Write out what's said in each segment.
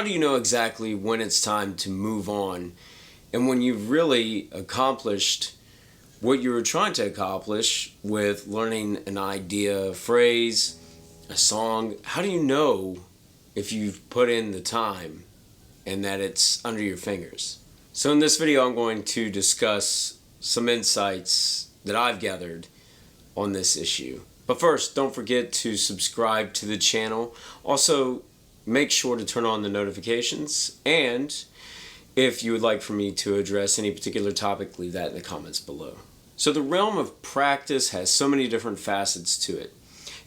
how do you know exactly when it's time to move on and when you've really accomplished what you were trying to accomplish with learning an idea, a phrase, a song? How do you know if you've put in the time and that it's under your fingers? So in this video, I'm going to discuss some insights that I've gathered on this issue. But first, don't forget to subscribe to the channel. Also, make sure to turn on the notifications, and if you would like for me to address any particular topic, leave that in the comments below. So the realm of practice has so many different facets to it.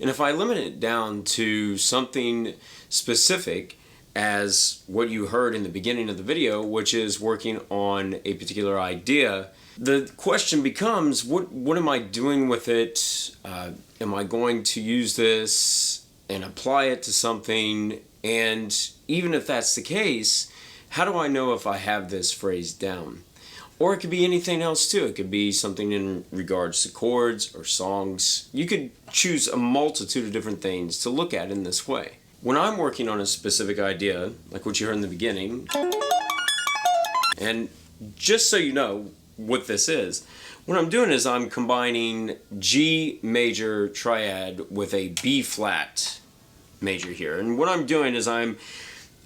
And if I limit it down to something specific as what you heard in the beginning of the video, which is working on a particular idea, the question becomes, what am I doing with it? Am I going to use this and apply it to something? And even if that's the case, how do I know if I have this phrase down? Or it could be anything else too. It could be something in regards to chords or songs. You could choose a multitude of different things to look at in this way. When I'm working on a specific idea, like what you heard in the beginning, and just so you know what this is, what I'm doing is I'm combining G major triad with a B flat major here. And what I'm doing is I'm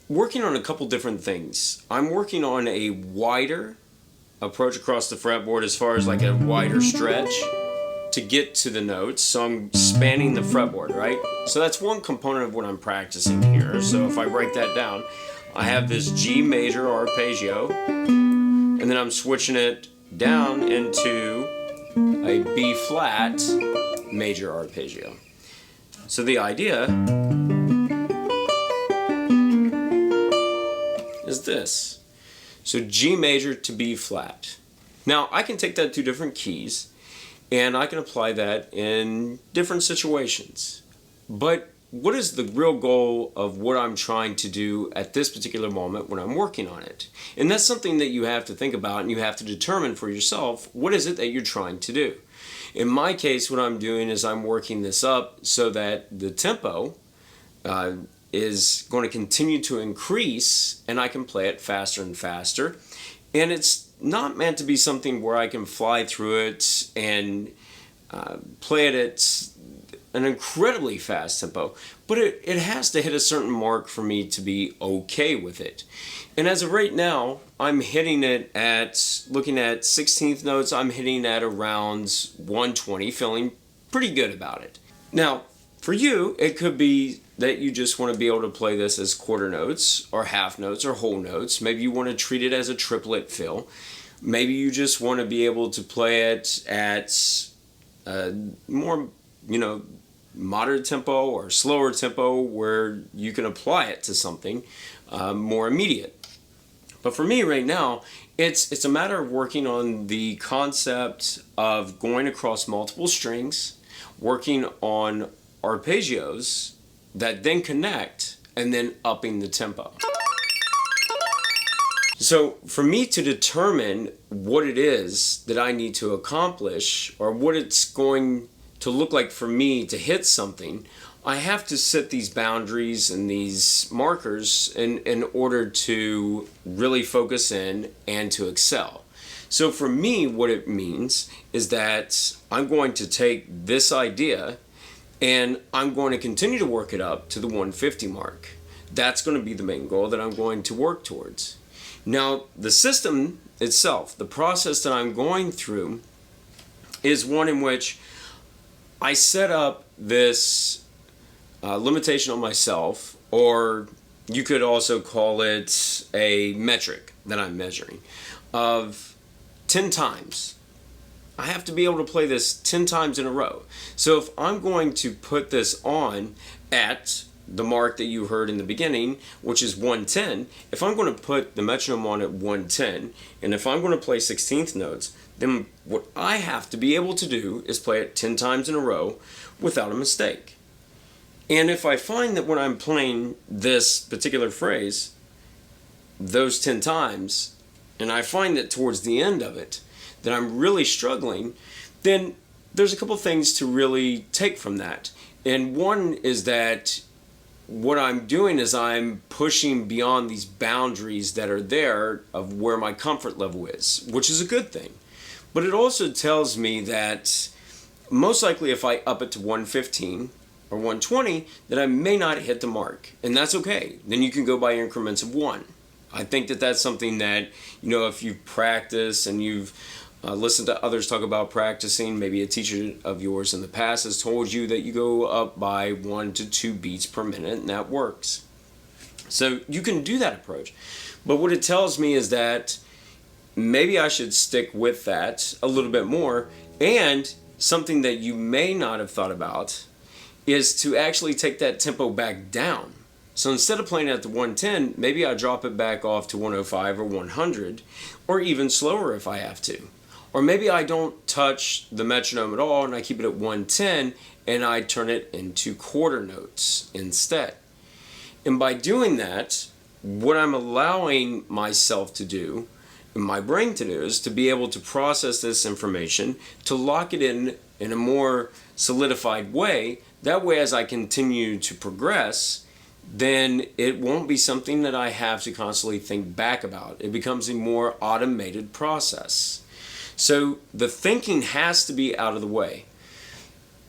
working on a couple different things. I'm working on a wider approach across the fretboard, as far as like a wider stretch to get to the notes. So I'm spanning the fretboard, right? So that's one component of what I'm practicing here. So if I break that down, I have this G major arpeggio, and then I'm switching it down into a B flat major arpeggio. So the idea is this. So G major to B flat. Now I can take that to different keys and I can apply that in different situations. But what is the real goal of what I'm trying to do at this particular moment when I'm working on it? And that's something that you have to think about, and you have to determine for yourself, what is it that you're trying to do? In my case, what I'm doing is I'm working this up so that the tempo is going to continue to increase and I can play it faster and faster. And it's not meant to be something where I can fly through it and play it at an incredibly fast tempo, but it has to hit a certain mark for me to be okay with it. And as of right now, I'm hitting it at, looking at 16th notes, I'm hitting at around 120, feeling pretty good about it. Now, for you, it could be that you just want to be able to play this as quarter notes or half notes or whole notes. Maybe you want to treat it as a triplet fill. Maybe you just want to be able to play it at more, moderate tempo or slower tempo where you can apply it to something more immediate. But for me right now, it's a matter of working on the concept of going across multiple strings, working on arpeggios that then connect, and then upping the tempo. So for me to determine what it is that I need to accomplish, or what it's going to look like for me to hit something, I have to set these boundaries and these markers in order to really focus in and to excel. So for me, what it means is that I'm going to take this idea and I'm going to continue to work it up to the 150 mark. That's going to be the main goal that I'm going to work towards. Now, the system itself, the process that I'm going through, is one in which I set up this limitation on myself, or you could also call it a metric that I'm measuring, of 10 times. I have to be able to play this 10 times in a row. So if I'm going to put this on at the mark that you heard in the beginning, which is 110, if I'm going to put the metronome on at 110, and if I'm going to play 16th notes, then what I have to be able to do is play it 10 times in a row without a mistake. And if I find that when I'm playing this particular phrase, those 10 times, and I find that towards the end of it, that I'm really struggling, then there's a couple things to really take from that. And one is that what I'm doing is I'm pushing beyond these boundaries that are there of where my comfort level is, which is a good thing. But it also tells me that most likely if I up it to 115 or 120, that I may not hit the mark. And that's okay. Then you can go by increments of 1. I think that that's something that, if you've practiced and you've listened to others talk about practicing, maybe a teacher of yours in the past has told you that you go up by 1 to 2 beats per minute, and that works. So you can do that approach. But what it tells me is that maybe I should stick with that a little bit more. And something that you may not have thought about is to actually take that tempo back down. So instead of playing at the 110, maybe I drop it back off to 105 or 100, or even slower if I have to. Or maybe I don't touch the metronome at all and I keep it at 110 and I turn it into quarter notes instead. And by doing that, what I'm allowing myself to do, and my brain to do, is to be able to process this information, to lock it in a more solidified way. That way, as I continue to progress, then it won't be something that I have to constantly think back about. It becomes a more automated process. So the thinking has to be out of the way.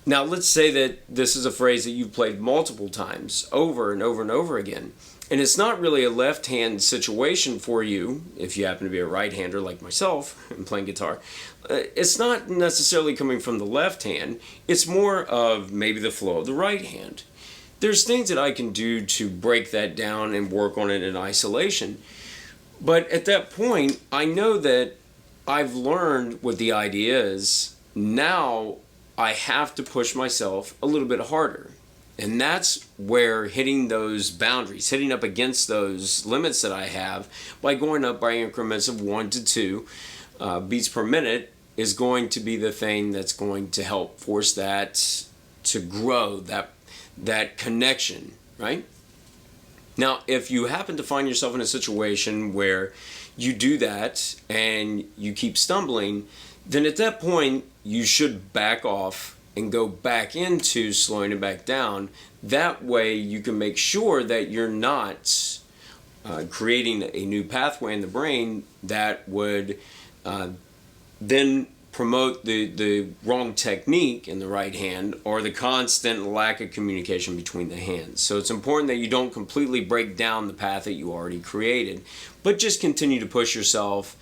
Now let's say that this is a phrase that you've played multiple times over and over and over again. And it's not really a left-hand situation for you, if you happen to be a right-hander like myself and playing guitar. It's not necessarily coming from the left hand. It's more of maybe the flow of the right hand. There's things that I can do to break that down and work on it in isolation. But at that point, I know that I've learned what the idea is. Now I have to push myself a little bit harder. And that's where hitting those boundaries, hitting up against those limits that I have by going up by increments of 1 to 2 beats per minute is going to be the thing that's going to help force that to grow, that connection, right? Now, if you happen to find yourself in a situation where you do that and you keep stumbling, then at that point you should back off and go back into slowing it back down. That way you can make sure that you're not creating a new pathway in the brain that would then promote the wrong technique in the right hand, or the constant lack of communication between the hands. So it's important that you don't completely break down the path that you already created, but just continue to push yourself,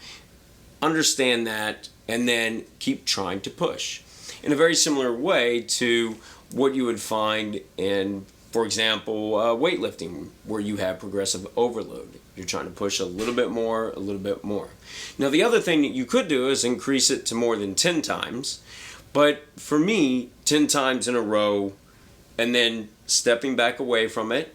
understand that, and then keep trying to push. In a very similar way to what you would find in, for example, weightlifting, where you have progressive overload. You're trying to push a little bit more, a little bit more. Now, the other thing that you could do is increase it to more than 10 times. But for me, 10 times in a row and then stepping back away from it,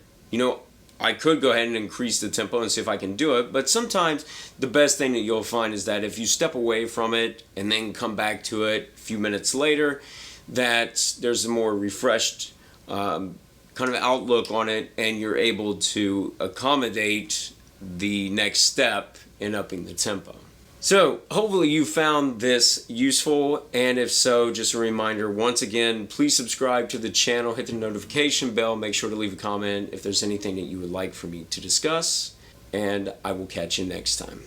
I could go ahead and increase the tempo and see if I can do it. But sometimes the best thing that you'll find is that if you step away from it and then come back to it a few minutes later, that there's a more refreshed kind of outlook on it, and you're able to accommodate the next step in upping the tempo. So hopefully you found this useful, and if so, just a reminder, once again, please subscribe to the channel, hit the notification bell, make sure to leave a comment if there's anything that you would like for me to discuss, and I will catch you next time.